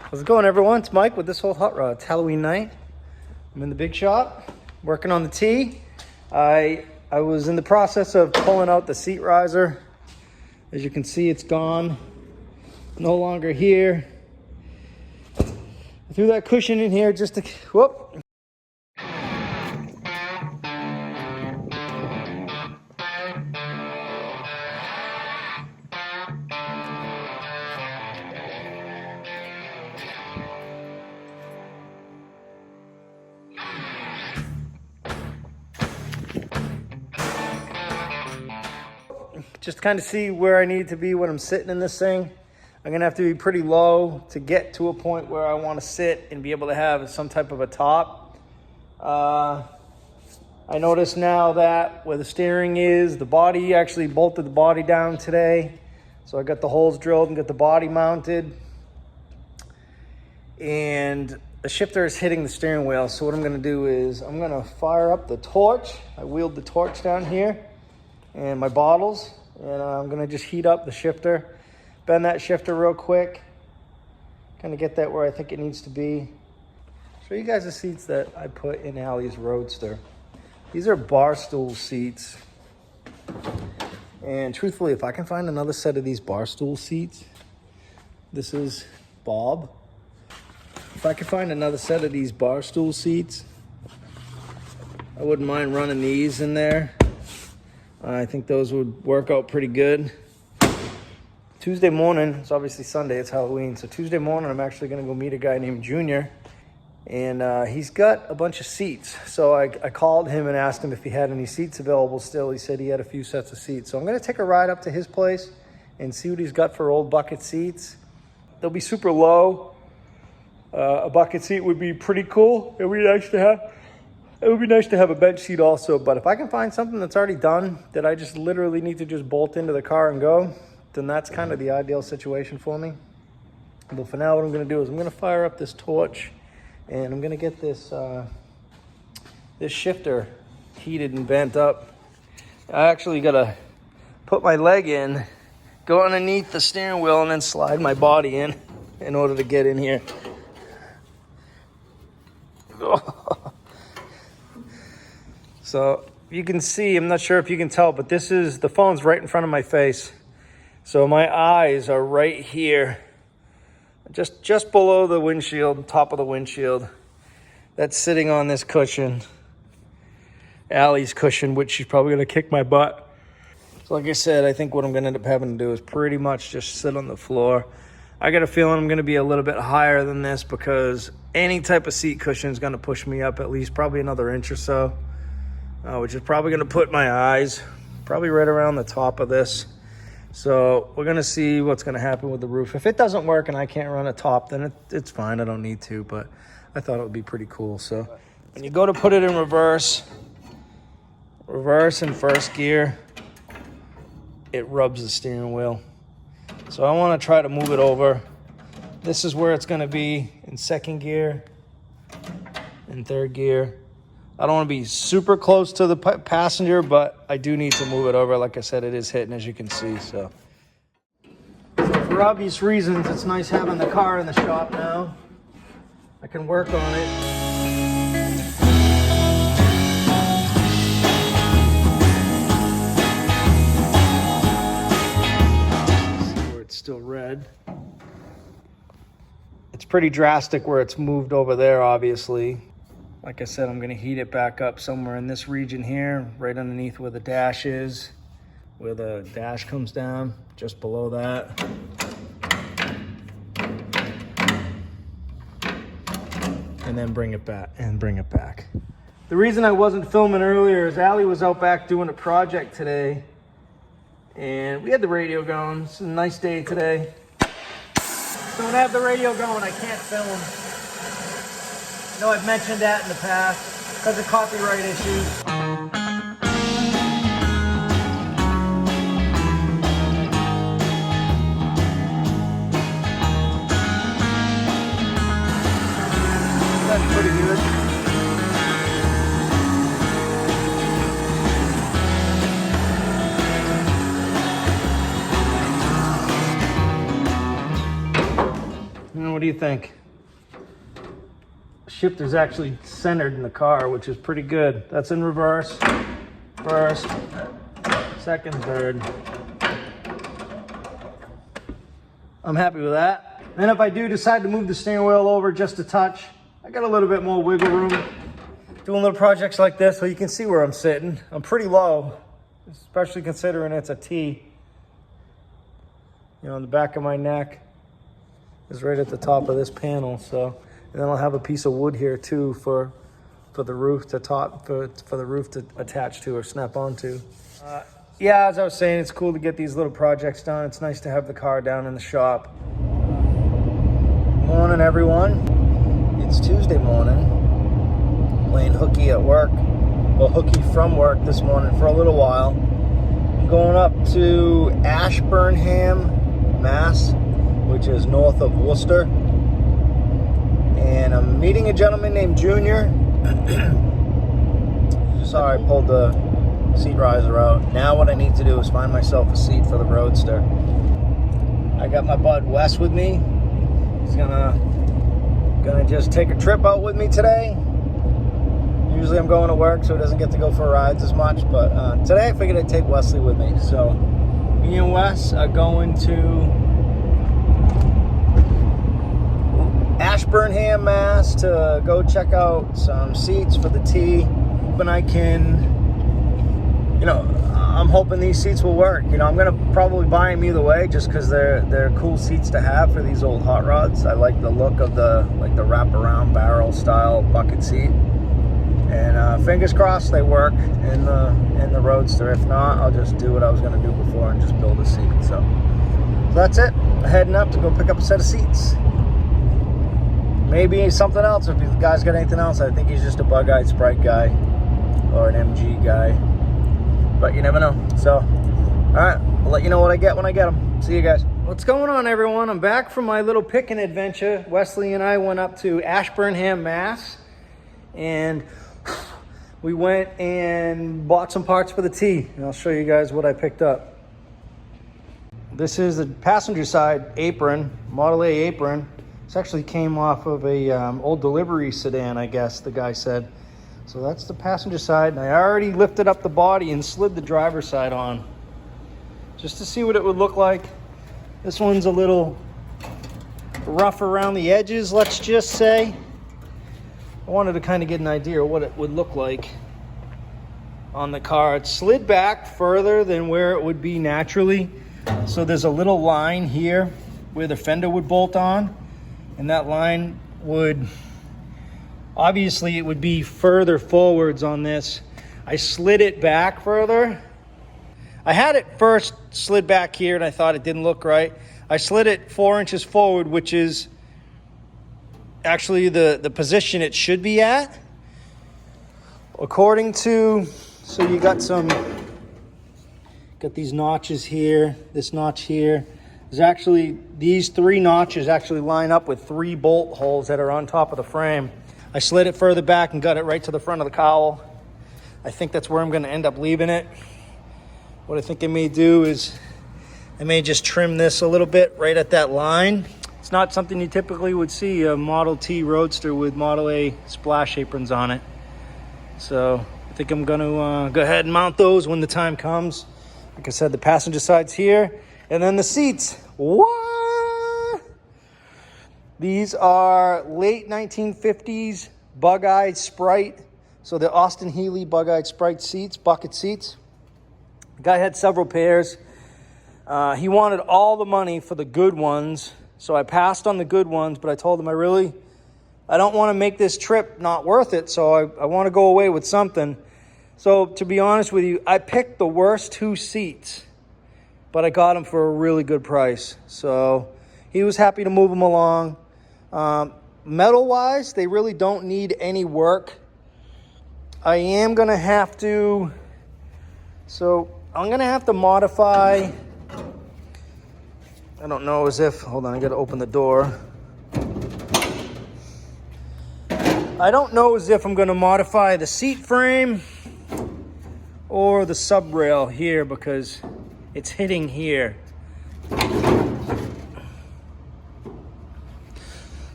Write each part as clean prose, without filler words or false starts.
How's it going, everyone? It's Mike with This Whole Hotrod. It's Halloween night. I'm in the big shop working on the T. I was in the process of pulling out the seat riser. As you can see, it's gone. No longer here. I threw that cushion in here just to whoop. Just to kind of see where I need to be when I'm sitting in this thing. I'm gonna have to be pretty low to get to a point where I want to sit and be able to have some type of a top. I notice now that where the steering is, the body actually bolted the body down today. So I got the holes drilled and got the body mounted. And the shifter is hitting the steering wheel. So what I'm gonna do is I'm gonna fire up the torch. I wheeled the torch down here and my bottles. And I'm gonna just heat up the shifter, bend that shifter real quick, kind of get that where I think it needs to be. Show you guys the seats that I put in Allie's Roadster. These are bar stool seats. And truthfully, if I can find another set of these bar stool seats, this is Bob. If I could find another set of these bar stool seats, I wouldn't mind running these in there. I think those would work out pretty good. Tuesday morning, it's obviously Sunday, it's Halloween. So Tuesday morning, I'm actually gonna go meet a guy named Junior. And he's got a bunch of seats. So I called him and asked him if he had any seats available still. He said he had a few sets of seats. So I'm gonna take a ride up to his place and see what he's got for old bucket seats. They'll be super low. A bucket seat would be pretty cool. It would be nice to have. It would be nice to have a bench seat also, but if I can find something that's already done that I just literally need to just bolt into the car and go, then that's kind of the ideal situation for me. But for now, what I'm gonna do is I'm gonna fire up this torch and I'm gonna get this, this shifter heated and bent up. I actually gotta put my leg in, go underneath the steering wheel and then slide my body in order to get in here. So you can see, I'm not sure if you can tell, but this is, the phone's right in front of my face. So my eyes are right here, just below the windshield, top of the windshield. That's sitting on this cushion, Allie's cushion, which she's probably gonna kick my butt. So like I said, I think what I'm gonna end up having to do is pretty much just sit on the floor. I got a feeling I'm gonna be a little bit higher than this because any type of seat cushion is gonna push me up at least probably another inch or so. Which is probably going to put my eyes probably right around the top of this. So we're going to see what's going to happen with the roof. If it doesn't work and I can't run a top, then it's fine. I don't need to, but I thought it would be pretty cool. So when you go to put it in reverse and first gear, it rubs the steering wheel. So I want to try to move it over. This is where it's going to be in second gear and third gear. I don't want to be super close to the passenger, but I do need to move it over. Like I said, it is hitting, as you can see. So for obvious reasons, it's nice having the car in the shop now. I can work on it. See where it's still red. It's pretty drastic where it's moved over there, obviously. Like I said, I'm gonna heat it back up somewhere in this region here, right underneath where the dash is, where the dash comes down, just below that. And then bring it back. The reason I wasn't filming earlier is Allie was out back doing a project today and we had the radio going. It's a nice day today. So when I have the radio going, I can't film. I know I've mentioned that in the past because of copyright issues. That's pretty good. What do you think? Shifter's actually centered in the car, which is pretty good. That's in reverse. First, second, third. I'm happy with that. Then if I do decide to move the steering wheel over just a touch, I got a little bit more wiggle room. Doing little projects like this so you can see where I'm sitting. I'm pretty low, especially considering it's a T. You know, the back of my neck is right at the top of this panel. So, and then I'll have a piece of wood here too for the roof to for the roof to attach to or snap onto. Yeah, as I was saying, it's cool to get these little projects done. It's nice to have the car down in the shop. Morning, everyone. It's Tuesday morning. Playing hooky at work. Well, hooky from work this morning for a little while. I'm going up to Ashburnham, Mass, which is north of Worcester. And I'm meeting a gentleman named Junior. Sorry, I pulled the seat riser out. Now what I need to do is find myself a seat for the Roadster. I got my bud Wes with me. He's gonna just take a trip out with me today. Usually I'm going to work, so he doesn't get to go for rides as much, but today I figured I'd take Wesley with me. So me and Wes are going to Ashburnham, Mass to go check out some seats for the T. And I can, you know, I'm hoping these seats will work. You know, I'm gonna probably buy them either way, just because they're cool seats to have for these old hot rods. I like the look of the wraparound barrel style bucket seat, and fingers crossed they work in the Roadster. If not, I'll just do what I was gonna do before and just build a seat. So that's it. I'm heading up to go pick up a set of seats. Maybe something else if the guy's got anything else. I think he's just a bug-eyed Sprite guy or an MG guy, but you never know. So, all right, I'll let you know what I get when I get them. See you guys. What's going on, everyone? I'm back from my little picking adventure. Wesley and I went up to Ashburnham, Mass, and we went and bought some parts for the T, and I'll show you guys what I picked up. This is the passenger side apron, Model A apron. This actually came off of a old delivery sedan, I guess the guy said. So that's the passenger side, and I already lifted up the body and slid the driver's side on just to see what it would look like. This one's a little rough around the edges, let's just say. I wanted to kind of get an idea of what it would look like on the car. It slid back further than where it would be naturally. So there's a little line here where the fender would bolt on, and that line would, obviously it would be further forwards on this. I slid it back further. I had it first slid back here and I thought it didn't look right. I slid it 4 inches forward, which is actually the position it should be at. According to, so you got these notches here, this notch here. There's actually, these 3 notches actually line up with 3 bolt holes that are on top of the frame. I slid it further back and got it right to the front of the cowl. I think that's where I'm gonna end up leaving it. What I think I may do is I may just trim this a little bit right at that line. It's not something you typically would see, a Model T Roadster with Model A splash aprons on it. So I think I'm gonna go ahead and mount those when the time comes. Like I said, the passenger side's here. And then the seats, what? These are late 1950s bug-eyed Sprite. So the Austin Healey bug-eyed Sprite seats, bucket seats. The guy had several pairs. He wanted all the money for the good ones. So I passed on the good ones, but I told him I don't want to make this trip not worth it. So I want to go away with something. So to be honest with you, I picked the worst 2 seats, but I got them for a really good price. So he was happy to move them along. Metal-wise, they really don't need any work. I am going to have to, so I'm going to have to modify, I don't know as if, hold on, I got to open the door. I don't know as if I'm going to modify the seat frame or the sub rail here because it's hitting here.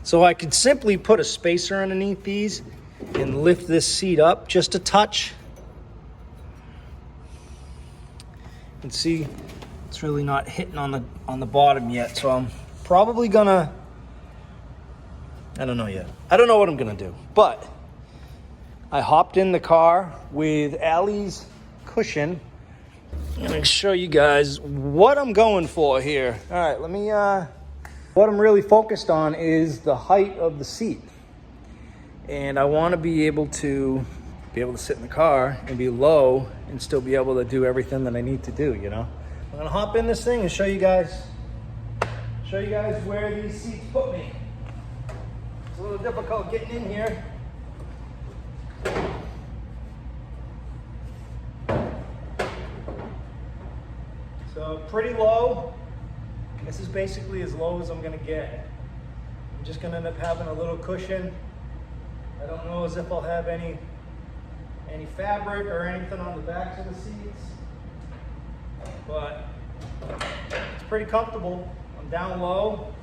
So I could simply put a spacer underneath these and lift this seat up just a touch. You can see it's really not hitting on the bottom yet, so I'm probably gonna, I don't know yet. I don't know what I'm gonna do, but I hopped in the car with Allie's cushion. I'm gonna show you guys what I'm going for here. All right, let me, what I'm really focused on is the height of the seat. And I wanna be able to sit in the car and be low and still be able to do everything that I need to do, you know? I'm gonna hop in this thing and show you guys where these seats put me. It's a little difficult getting in here. So pretty low. This is basically as low as I'm gonna get. I'm just gonna end up having a little cushion. I don't know as if I'll have any fabric or anything on the backs of the seats, but it's pretty comfortable. I'm down low.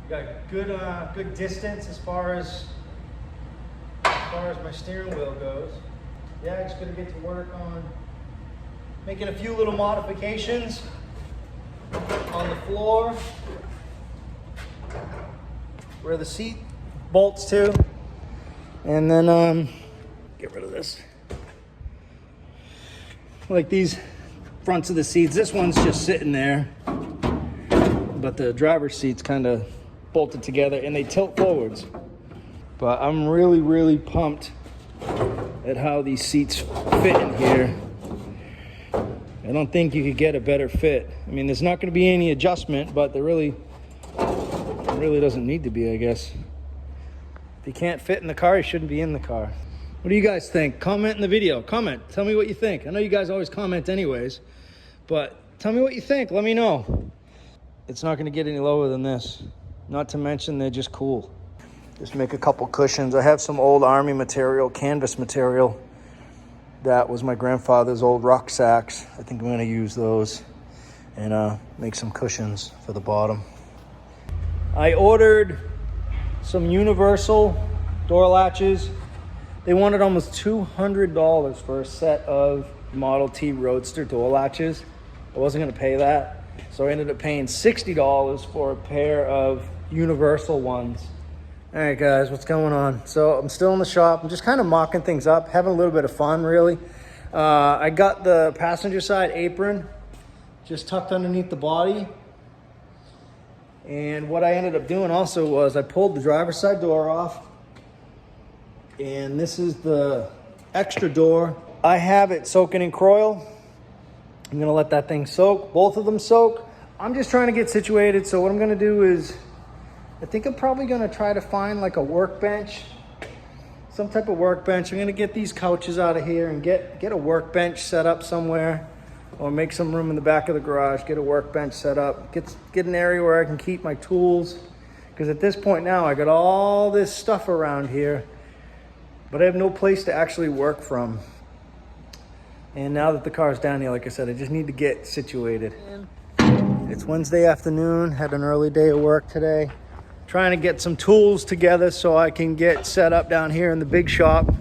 Got good distance as far as my steering wheel goes. Yeah, just gonna get to work on making a few little modifications on the floor where the seat bolts to, and then get rid of this. Like these fronts of the seats, this one's just sitting there, but the driver's seat's kind of bolted together and they tilt forwards. But I'm really pumped at how these seats fit in here. I don't think you could get a better fit. I mean, there's not going to be any adjustment, but there really doesn't need to be, I guess. If you can't fit in the car, you shouldn't be in the car. What do you guys think? Comment in the video. Comment. Tell me what you think. I know you guys always comment anyways, but tell me what you think. Let me know. It's not going to get any lower than this. Not to mention they're just cool. Just make a couple cushions. I have some old army material, canvas material. That was my grandfather's old rucksacks. I think I'm going to use those and make some cushions for the bottom. I ordered some universal door latches. They wanted almost $200 for a set of Model T Roadster door latches. I wasn't going to pay that, so I ended up paying $60 for a pair of universal ones. All right, guys, what's going on? So I'm still in the shop. I'm just kind of mocking things up, having a little bit of fun, really. I got the passenger side apron just tucked underneath the body. And what I ended up doing also was I pulled the driver's side door off. And this is the extra door. I have it soaking in Croil. I'm gonna let that thing soak, both of them soak. I'm just trying to get situated. So what I'm gonna do is, I think I'm probably gonna try to find like a workbench, some type of workbench. I'm gonna get these couches out of here and get a workbench set up somewhere, or make some room in the back of the garage, get a workbench set up, get an area where I can keep my tools. Because at this point now, I got all this stuff around here, but I have no place to actually work from. And now that the car's down here, like I said, I just need to get situated. It's Wednesday afternoon, had an early day of work today. Trying to get some tools together so I can get set up down here in the big shop.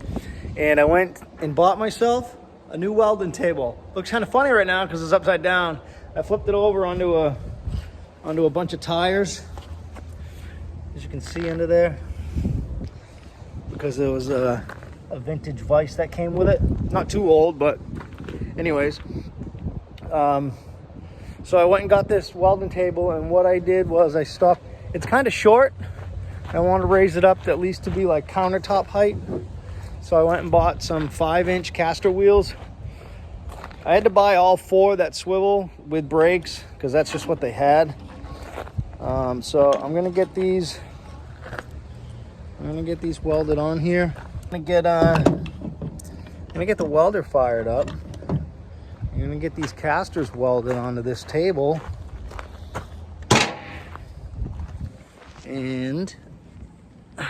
And I went and bought myself a new welding table. Looks kind of funny right now because it's upside down. I flipped it over onto a bunch of tires, as you can see under there, because there was a vintage vise that came with it. Not too old, but anyways. So I went and got this welding table, and what I did was I stopped. It's kind of short. I want to raise it up to at least to be like countertop height. So I went and bought some 5-inch caster wheels. I had to buy all 4 that swivel with brakes because that's just what they had. So I'm gonna get these welded on here. I'm gonna get the welder fired up. I'm gonna get these casters welded onto this table. And I'll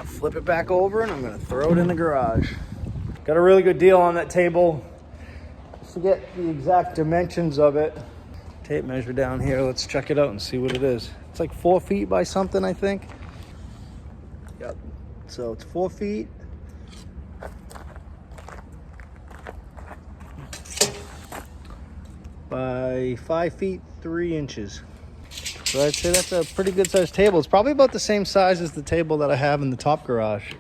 flip it back over and I'm gonna throw it in the garage. Got a really good deal on that table. I forget the exact dimensions of it. tape measure down here. Let's check it out and see what it is. It's like 4 feet by something, I think. Yep. So it's 4 feet. By 5 feet 3 inches. So I'd say that's a pretty good sized table. It's probably about the same size as the table that I have in the top garage.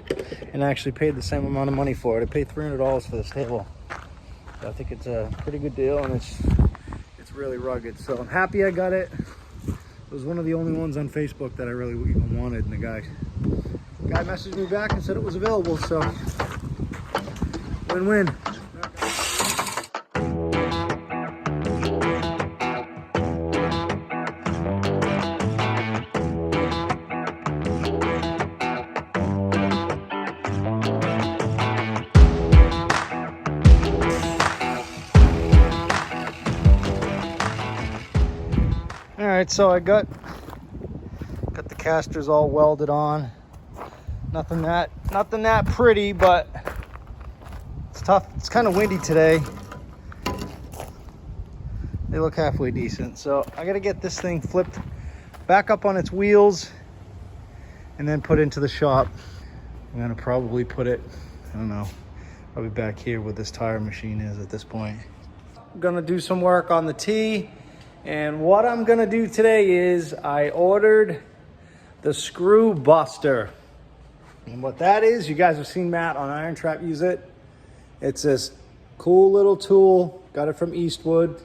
And I actually paid the same amount of money for it. I paid $300 for this table. So I think it's a pretty good deal, and it's really rugged. So I'm happy I got it. It was one of the only ones on Facebook that I really even wanted, and the guy messaged me back and said it was available, so win-win. All right, so I got the casters all welded on. Nothing that pretty, but it's tough. It's kind of windy today. They look halfway decent. So I got to get this thing flipped back up on its wheels and then put into the shop. I'm gonna probably put it, I don't know, probably back here where this tire machine is at this point. I'm gonna do some work on the T. And what I'm gonna do today is I ordered the screw buster. And what that is, you guys have seen Matt on Iron Trap use it. It's this cool little tool, got it from Eastwood.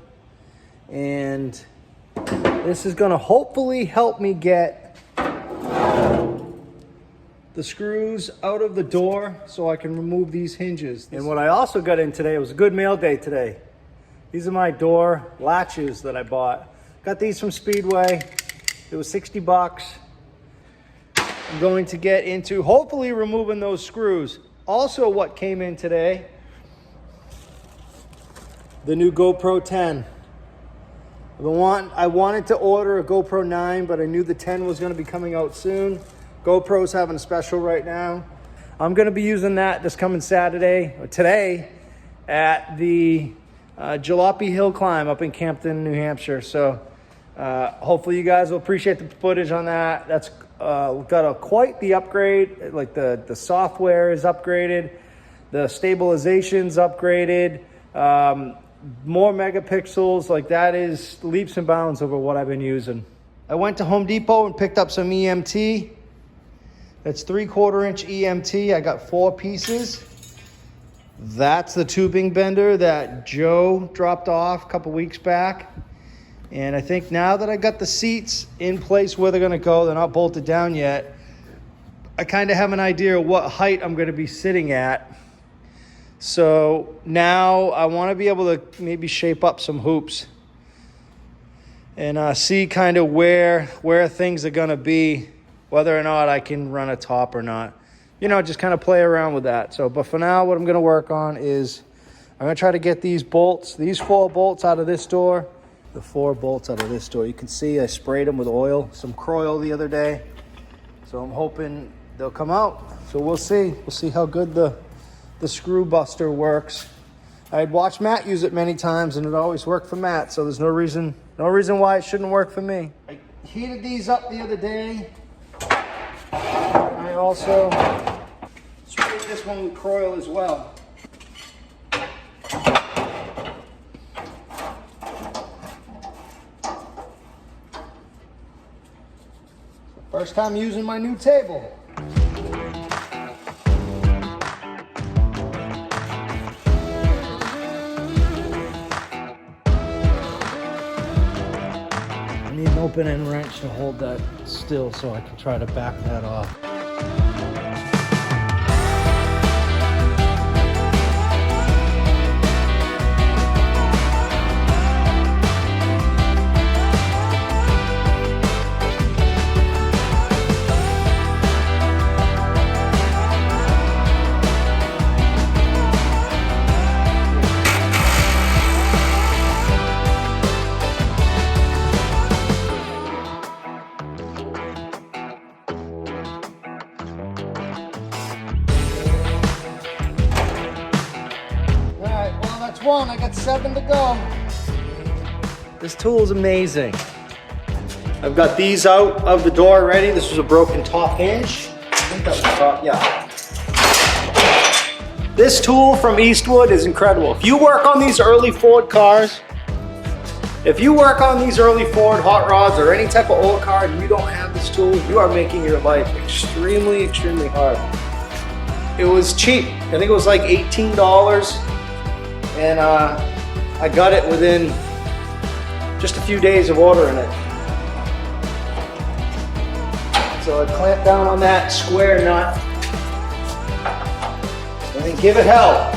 And this is gonna hopefully help me get the screws out of the door so I can remove these hinges. And what I also got in today, it was a good mail day today. These are my door latches that I bought. Got these from Speedway. It was 60 bucks. I'm going to get into hopefully removing those screws. Also, what came in today, the new GoPro 10. I wanted to order a GoPro 9, but I knew the 10 was going to be coming out soon. GoPro's having a special right now. I'm going to be using that this coming Saturday, or today, at the Jalopy Hill Climb up in Campton, New Hampshire. So hopefully you guys will appreciate the footage on that. That's got quite the upgrade. Like the software is upgraded, the stabilization's upgraded, more megapixels. Like that is leaps and bounds over what I've been using. I went to Home Depot and picked up some EMT. That's 3/4 inch EMT. I got 4 pieces. That's the tubing bender that Joe dropped off a couple weeks back. And I think now that I got the seats in place where they're gonna go, they're not bolted down yet, I kind of have an idea of what height I'm gonna be sitting at. So now I wanna be able to maybe shape up some hoops and see kind of where things are gonna be, whether or not I can run a top or not. You know, just kind of play around with that. So, but for now, what I'm going to work on is I'm going to try to get these 4 bolts out of this door. The 4 bolts out of this door. You can see I sprayed them with oil, some Croil the other day. So I'm hoping they'll come out. So we'll see. We'll see how good the screw buster works. I had watched Matt use it many times, and it always worked for Matt. So there's no reason why it shouldn't work for me. I heated these up the other day. I also sprayed this one with Croil as well. First time using my new table. I need an open end wrench to hold that still so I can try to back that off. One, I got 7 to go. This tool is amazing. I've got these out of the door already. This was a broken top hinge. I think that was top, yeah. This tool from Eastwood is incredible. If you work on these early Ford cars, if you work on these early Ford hot rods or any type of old car and you don't have this tool, you are making your life extremely, extremely hard. It was cheap. I think it was like $18. And I got it within just a few days of ordering it. So I clamp down on that square nut and then give it hell.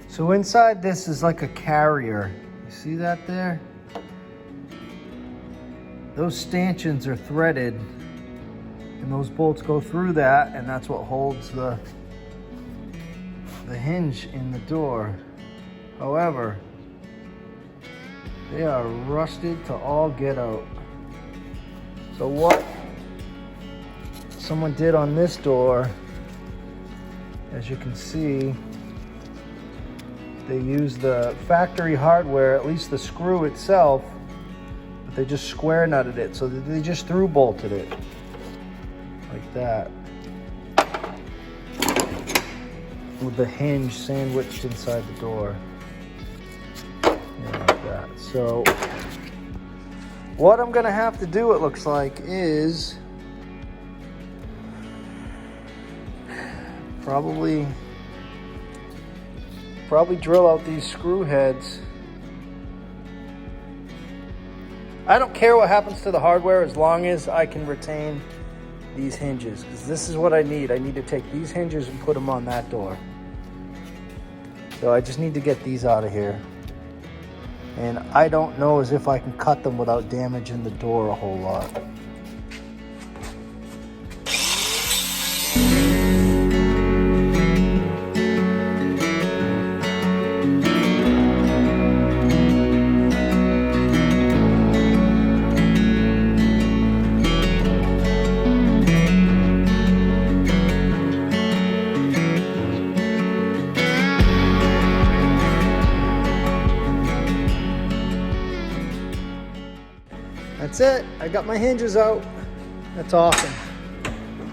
So inside this is like a carrier. You see that there? Those stanchions are threaded and those bolts go through that, and that's what holds the hinge in the door. However, they are rusted to all get out. So what someone did on this door, as you can see, they used the factory hardware, at least the screw itself, but they just square nutted it. So they just through bolted it like that, with the hinge sandwiched inside the door. Yeah, like that. So what I'm gonna have to do, it looks like, is probably drill out these screw heads. I don't care what happens to the hardware as long as I can retain these hinges, because this is what I need. I need to take these hinges and put them on that door. So I just need to get these out of here. And I don't know as if I can cut them without damaging the door a whole lot. That's it. I got my hinges out. That's awesome.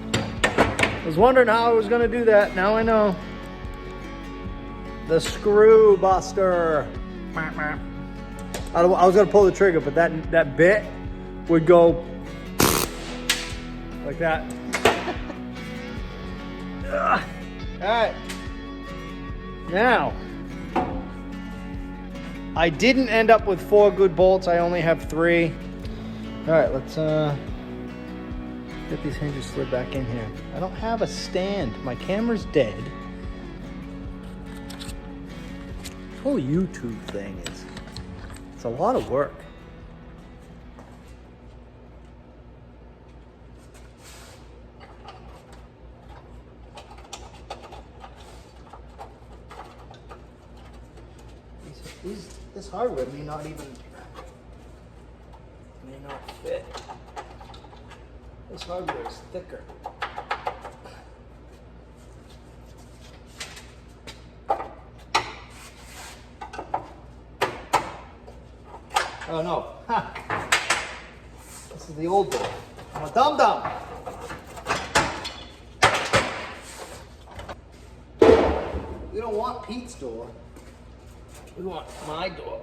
I was wondering how I was going to do that. Now I know. The screw buster. I was going to pull the trigger, but that bit would go like that. All right. Now, I didn't end up with 4 good bolts. I only have 3. All right, let's Get these hinges slid back in here. I don't have a stand. My camera's dead. This whole YouTube thing it's a lot of work. This hardware may not fit. This hardware is thicker. Oh no. Ha. This is the old door. I'm a dum-dum. We don't want Pete's door. We want my door.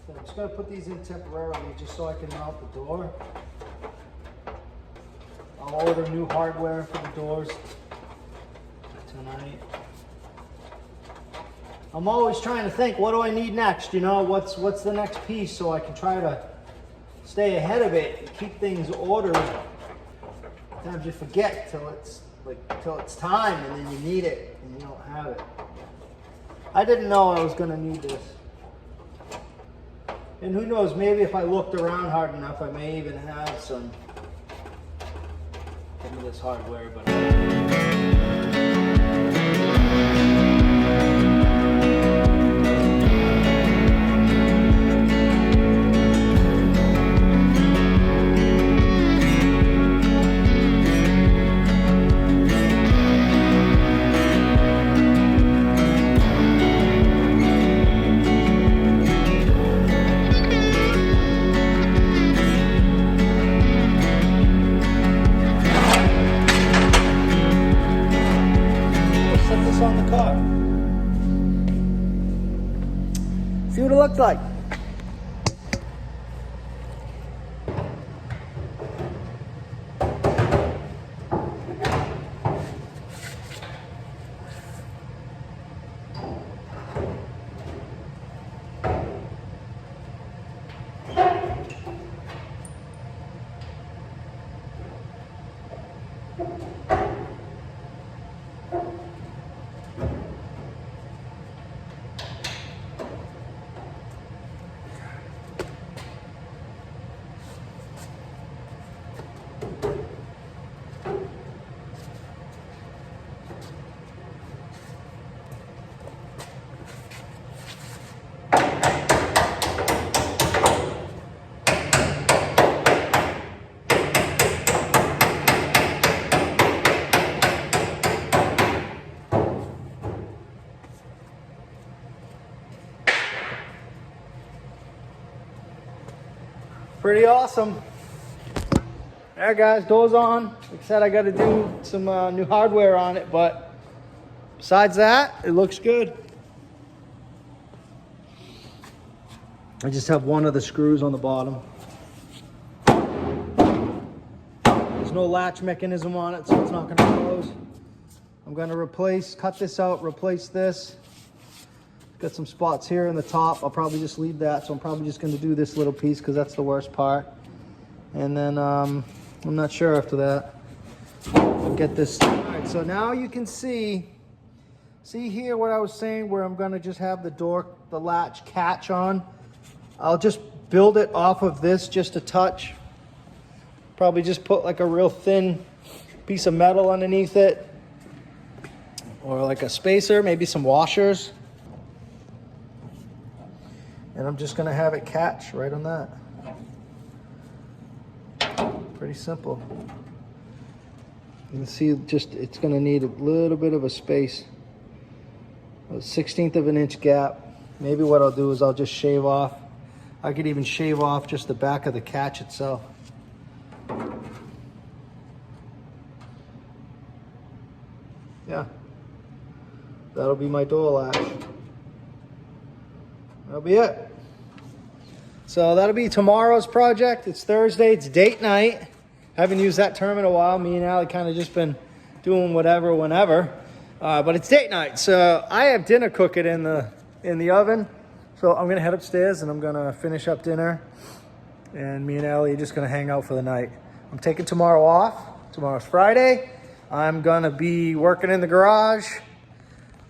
So I'm just going to put these in temporarily just so I can mount the door. I'll order new hardware for the doors tonight. I'm always trying to think, what do I need next? You know, what's the next piece, so I can try to stay ahead of it and keep things ordered. Sometimes you forget till it's time, and then you need it and you don't have it. I didn't know I was going to need this. And who knows, maybe if I looked around hard enough, I may even have some of this hardware, but see what it looks like. Pretty awesome. There, guys, door's on. Like I said, I got to do some new hardware on it, but besides that, it looks good. I just have one of the screws on the bottom. There's no latch mechanism on it, so it's not going to close. I'm going to cut this out, replace this. Got some spots here in the top. I'll probably just leave that, so I'm probably just going to do this little piece because that's the worst part. And then I'm not sure after that. I'll get this. All right, so now you can see here what I was saying, where I'm going to just have the latch catch on. I'll just build it off of this just a touch. Probably just put like a real thin piece of metal underneath it, or like a spacer, maybe some washers. And I'm just gonna have it catch right on that. Pretty simple. You can see it's gonna need a little bit of a space. A 1/16 of an inch gap. Maybe what I'll do is I'll just shave off. I could even shave off just the back of the catch itself. Yeah. That'll be my door latch. That'll be it. So that'll be tomorrow's project. It's Thursday, it's date night. Haven't used that term in a while. Me and Allie kind of just been doing whatever, whenever. But it's date night, so I have dinner cooking in the oven. So I'm gonna head upstairs and I'm gonna finish up dinner. And me and Allie are just gonna hang out for the night. I'm taking tomorrow off. Tomorrow's Friday. I'm gonna be working in the garage.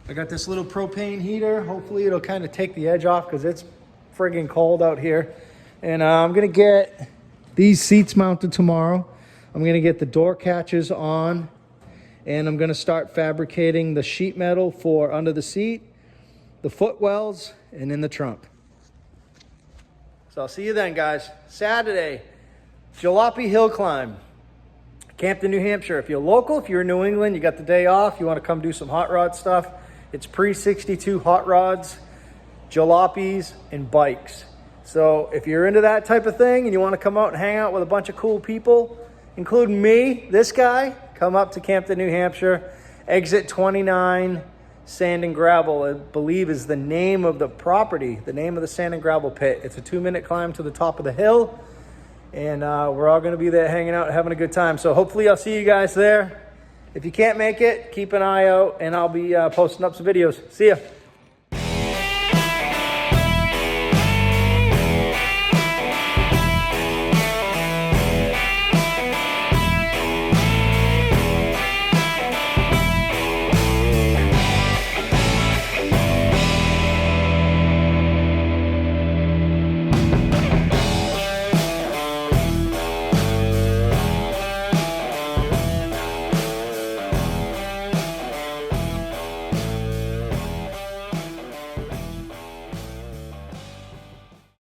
I got this little propane heater. Hopefully it'll kind of take the edge off because it's friggin' cold out here. And I'm gonna get these seats mounted tomorrow. I'm gonna get the door catches on, and I'm gonna start fabricating the sheet metal for under the seat, the footwells, and in the trunk. So I'll see you then, guys. Saturday, Jalopy Hill Climb, Campton, New Hampshire. If you're local, if you're in New England, you got the day off, you wanna come do some hot rod stuff, it's pre-62 hot rods, jalopies, and bikes. So if you're into that type of thing and you wanna come out and hang out with a bunch of cool people, including me, this guy, come up to Campton, New Hampshire. Exit 29, Sand and Gravel, I believe is the name of the property, the name of the sand and gravel pit. It's a 2-minute climb to the top of the hill. And we're all gonna be there hanging out, having a good time. So hopefully I'll see you guys there. If you can't make it, keep an eye out and I'll be posting up some videos. See ya.